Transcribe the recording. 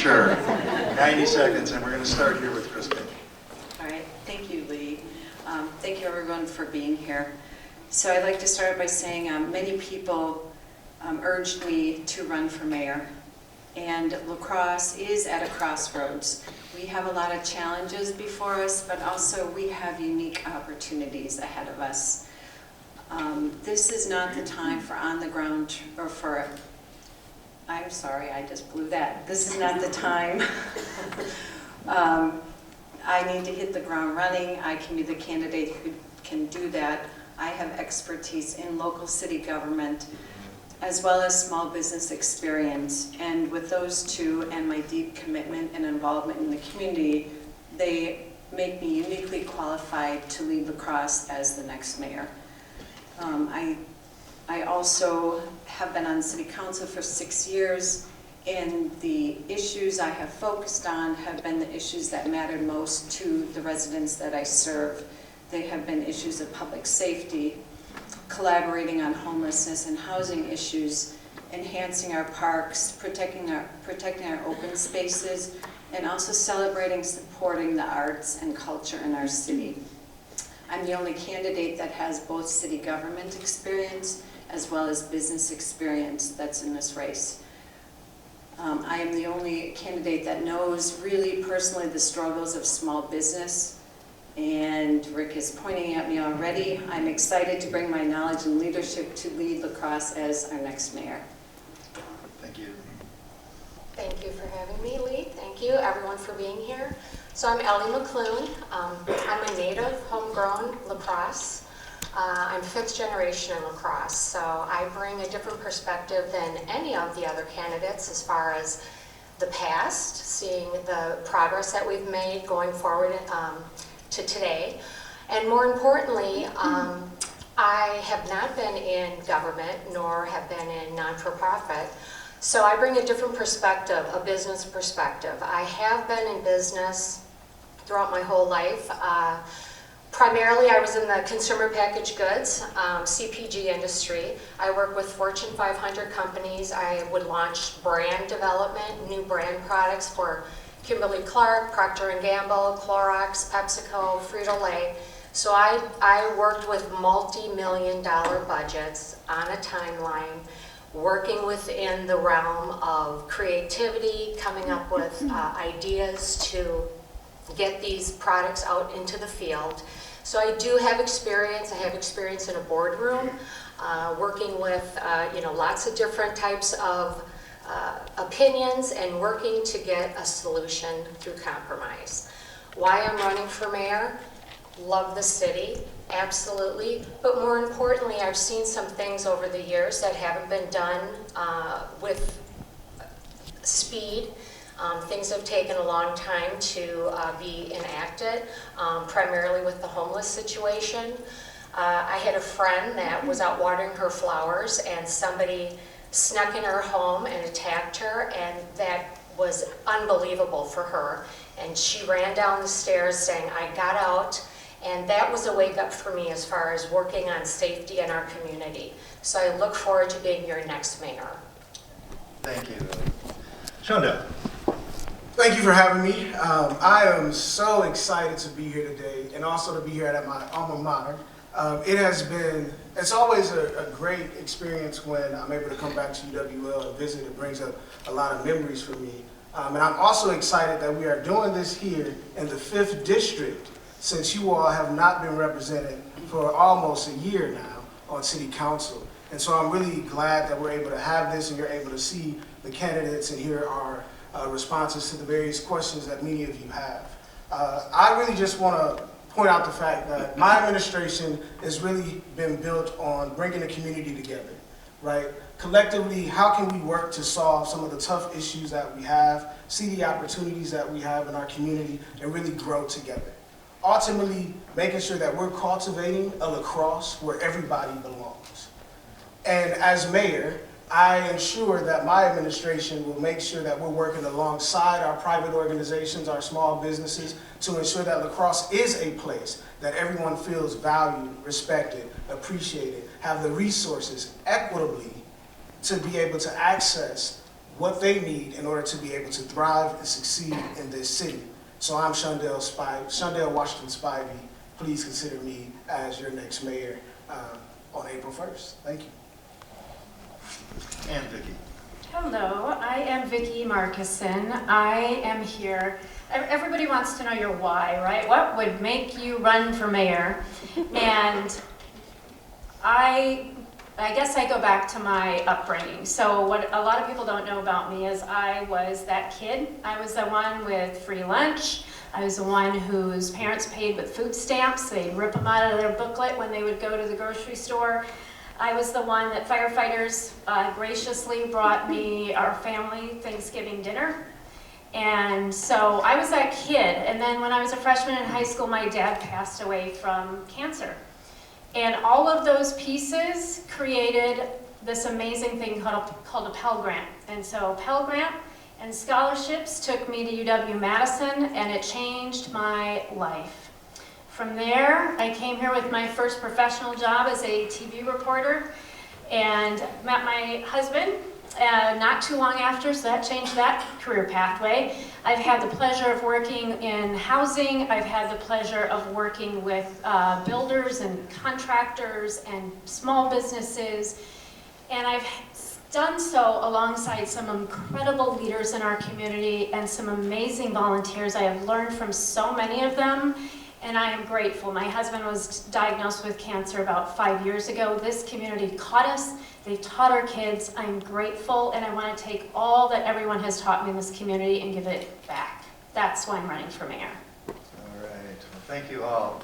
sure. 90 seconds, and we're going to start here with Chris Pick. All right, thank you, Lee. Thank you, everyone, for being here. So I'd like to start by saying many people urged me to run for mayor, and La Crosse is at a crossroads. We have a lot of challenges before us, but also we have unique opportunities ahead of us. This is not the time for on-the-ground, or for, I'm sorry, I just blew that. This is not the time. I need to hit the ground running. I can be the candidate who can do that. I have expertise in local city government, as well as small business experience. And with those two and my deep commitment and involvement in the community, they make me uniquely qualified to lead La Crosse as the next mayor. I also have been on city council for 6 years, and the issues I have focused on have been the issues that mattered most to the residents that I serve. They have been issues of public safety, collaborating on homelessness and housing issues, enhancing our parks, protecting our open spaces, and also celebrating, supporting the arts and culture in our city. I'm the only candidate that has both city government experience as well as business experience that's in this race. I am the only candidate that knows really personally the struggles of small business, and Rick is pointing at me already. I'm excited to bring my knowledge and leadership to lead La Crosse as our next mayor. Thank you. Thank you for having me, Lee. Thank you, everyone, for being here. So I'm Ellie McClune. I'm a native, homegrown La Crosse. I'm 5th generation in La Crosse, so I bring a different perspective than any of the other candidates as far as the past, seeing the progress that we've made going forward to today. And more importantly, I have not been in government nor have been in non-for-profit. So I bring a different perspective, a business perspective. I have been in business throughout my whole life. Primarily, I was in the consumer packaged goods, CPG industry. I work with Fortune 500 companies. I would launch brand development, new brand products for Kimberly-Clark, Procter & Gamble, Clorox, PepsiCo, Frito-Lay. So I worked with multi-million-dollar budgets on a timeline, working within the realm of creativity, coming up with ideas to get these products out into the field. So I do have experience. I have experience in a boardroom, working with lots of different types of opinions and working to get a solution through compromise. Why I'm running for mayor? Love the city, absolutely. But more importantly, I've seen some things over the years that haven't been done with speed. Things have taken a long time to be enacted, primarily with the homeless situation. I had a friend that was out watering her flowers and somebody snuck in her home and attacked her, and that was unbelievable for her. And she ran down the stairs saying, "I got out," and that was a wake up for me as far as working on safety in our community. So I look forward to being your next mayor. Thank you. Shonda. Thank you for having me. I am so excited to be here today and also to be here at my alma mater. It's always a great experience when I'm able to come back to UWL and visit. It brings up a lot of memories for me. And I'm also excited that we are doing this here in the 5th District, since you all have not been represented for almost a year now on City Council. And so I'm really glad that we're able to have this and you're able to see the candidates and hear our responses to the various questions that many of you have. I really just want to point out the fact that my administration has really been built on bringing the community together, right? Collectively, how can we work to solve some of the tough issues that we have, see the opportunities that we have in our community, and really grow together? Ultimately, making sure that we're cultivating a La Crosse where everybody belongs. And as mayor, I ensure that my administration will make sure that we're working alongside our private organizations, our small businesses, to ensure that La Crosse is a place that everyone feels valued, respected, appreciated, have the resources equitably to be able to access what they need in order to be able to thrive and succeed in this city. So I'm Shondell Washington Spivey. Please consider me as your next mayor on April 1st. Thank you. And Vicki. Hello, I am Vicki Markison. I am here. Everybody wants to know your why, right? What would make you run for mayor? And I guess I go back to my upbringing. So what a lot of people don't know about me is I was that kid. I was the one with free lunch. I was the one whose parents paid with food stamps. They'd rip them out of their booklet when they would go to the grocery store. I was the one that firefighters graciously brought me our family Thanksgiving dinner. And so I was that kid. And then when I was a freshman in high school, my dad passed away from cancer. And all of those pieces created this amazing thing called a Pell Grant. And so Pell Grant and scholarships took me to UW-Madison, and it changed my life. From there, I came here with my first professional job as a TV reporter and met my husband not too long after, so that changed that career pathway. I've had the pleasure of working in housing. I've had the pleasure of working with builders and contractors and small businesses. And I've done so alongside some incredible leaders in our community and some amazing volunteers. I have learned from so many of them, and I am grateful. My husband was diagnosed with cancer about 5 years ago. This community caught us. They taught our kids. I'm grateful, and I want to take all that everyone has taught me in this community and give it back. That's why I'm running for mayor. All right. Well, thank you all.